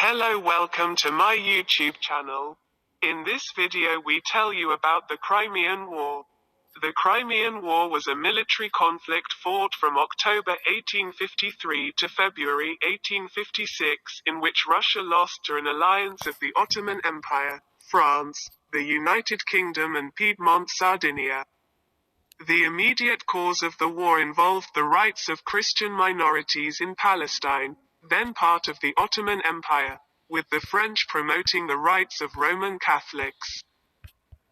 Hello, welcome to my YouTube channel. In this video we tell you about the Crimean War. The Crimean War was a military conflict fought from October 1853 to February 1856 in which Russia lost to an alliance of the Ottoman Empire, France, the United Kingdom and Piedmont Sardinia. The immediate cause of the war involved the rights of Christian minorities in Palestine, then part of the Ottoman Empire, with the French promoting the rights of Roman Catholics,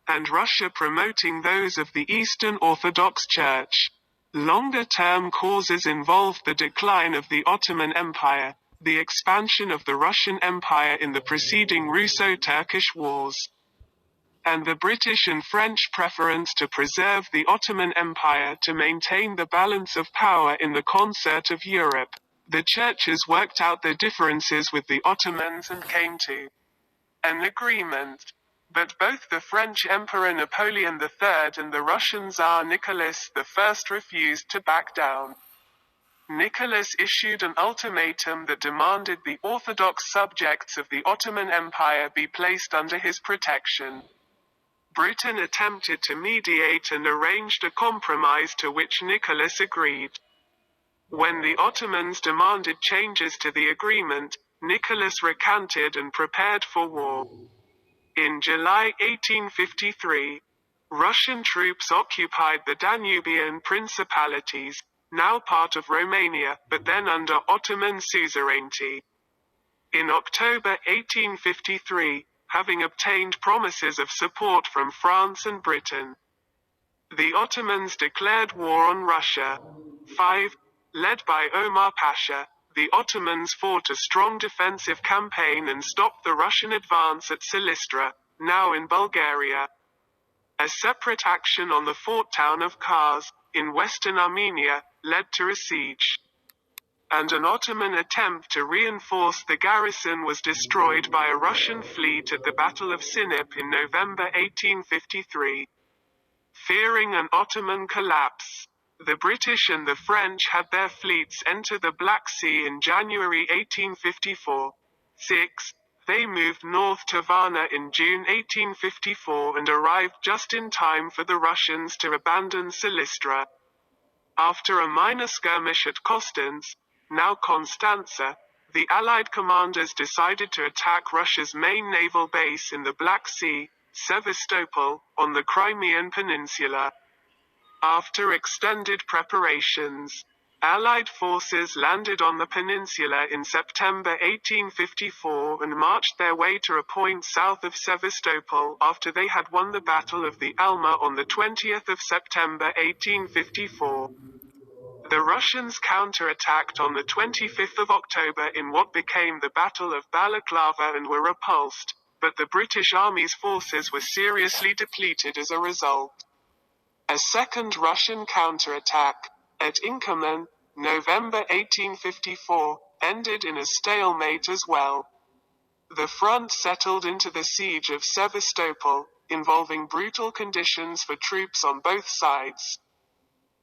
and Russia promoting those of the Eastern Orthodox Church. Longer-term causes involved the decline of the Ottoman Empire, the expansion of the Russian Empire in the preceding Russo-Turkish Wars, and the British and French preference to preserve the Ottoman Empire to maintain the balance of power in the concert of Europe. The churches worked out their differences with the Ottomans and came to an agreement. But both the French Emperor Napoleon III and the Russian Tsar Nicholas I refused to back down. Nicholas issued an ultimatum that demanded the Orthodox subjects of the Ottoman Empire be placed under his protection. Britain attempted to mediate and arranged a compromise to which Nicholas agreed. When the Ottomans demanded changes to the agreement, Nicholas recanted and prepared for war. In July 1853, Russian troops occupied the Danubian principalities, now part of Romania, but then under Ottoman suzerainty. In October 1853, having obtained promises of support from France and Britain, the Ottomans declared war on Russia. 5. Led by Omar Pasha, the Ottomans fought a strong defensive campaign and stopped the Russian advance at Silistra, now in Bulgaria. A separate action on the fort town of Kars, in western Armenia, led to a siege. And an Ottoman attempt to reinforce the garrison was destroyed by a Russian fleet at the Battle of Sinop in November 1853. Fearing an Ottoman collapse, the British and the French had their fleets enter the Black Sea in January 1854. 6. They moved north to Varna in June 1854 and arrived just in time for the Russians to abandon Silistra. After a minor skirmish at Konstanz, now Constanza, the Allied commanders decided to attack Russia's main naval base in the Black Sea, Sevastopol, on the Crimean Peninsula. After extended preparations, Allied forces landed on the peninsula in September 1854 and marched their way to a point south of Sevastopol after they had won the Battle of the Alma on the 20th of September 1854. The Russians counterattacked on the 25th of October in what became the Battle of Balaclava and were repulsed, but the British Army's forces were seriously depleted as a result. A second Russian counterattack, at Inkerman, November 1854, ended in a stalemate as well. The front settled into the siege of Sevastopol, involving brutal conditions for troops on both sides.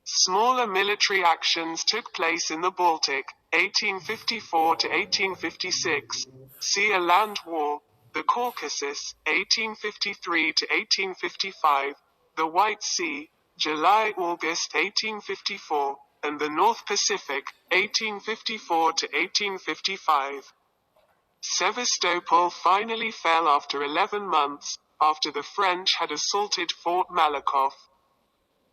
Smaller military actions took place in the Baltic, 1854 to 1856, see a land war, the Caucasus, 1853 to 1855, the White Sea, July-August 1854, and the North Pacific, 1854 to 1855. Sevastopol finally fell after 11 months, after the French had assaulted Fort Malakoff.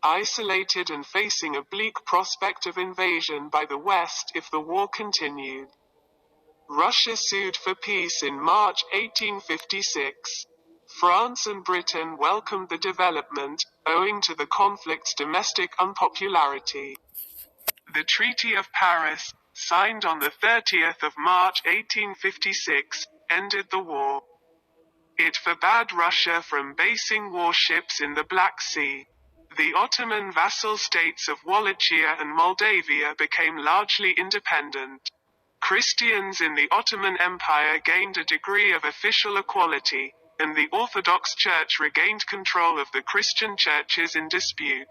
Isolated and facing a bleak prospect of invasion by the West if the war continued, Russia sued for peace in March 1856. France and Britain welcomed the development, owing to the conflict's domestic unpopularity. The Treaty of Paris, signed on the 30th of March 1856, ended the war. It forbade Russia from basing warships in the Black Sea. The Ottoman vassal states of Wallachia and Moldavia became largely independent. Christians in the Ottoman Empire gained a degree of official equality, and the Orthodox Church regained control of the Christian churches in dispute.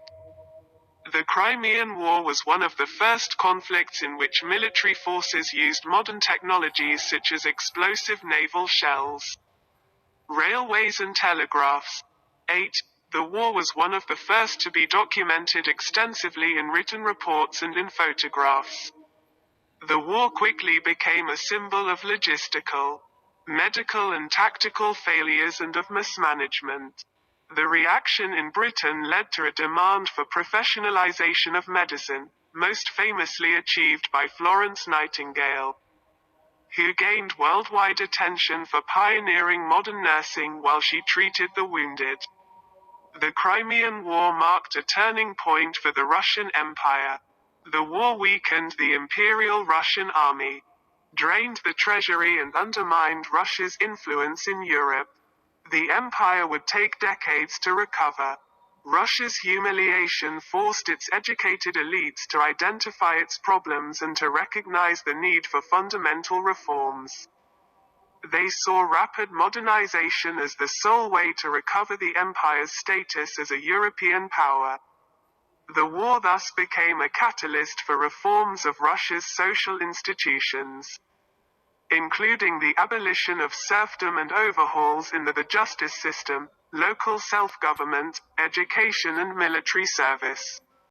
The Crimean War was one of the first conflicts in which military forces used modern technologies such as explosive naval shells, railways and telegraphs. 8. The war was one of the first to be documented extensively in written reports and in photographs. The war quickly became a symbol of logistical, medical and tactical failures and of mismanagement. The reaction in Britain led to a demand for professionalization of medicine, most famously achieved by Florence Nightingale, who gained worldwide attention for pioneering modern nursing while she treated the wounded. The Crimean War marked a turning point for the Russian Empire. The war weakened the Imperial Russian Army, drained the treasury and undermined Russia's influence in Europe. The empire would take decades to recover. Russia's humiliation forced its educated elites to identify its problems and to recognize the need for fundamental reforms. They saw rapid modernization as the sole way to recover the empire's status as a European power. The war thus became a catalyst for reforms of Russia's social institutions, including the abolition of serfdom and overhauls in the justice system, local self-government, education and military service.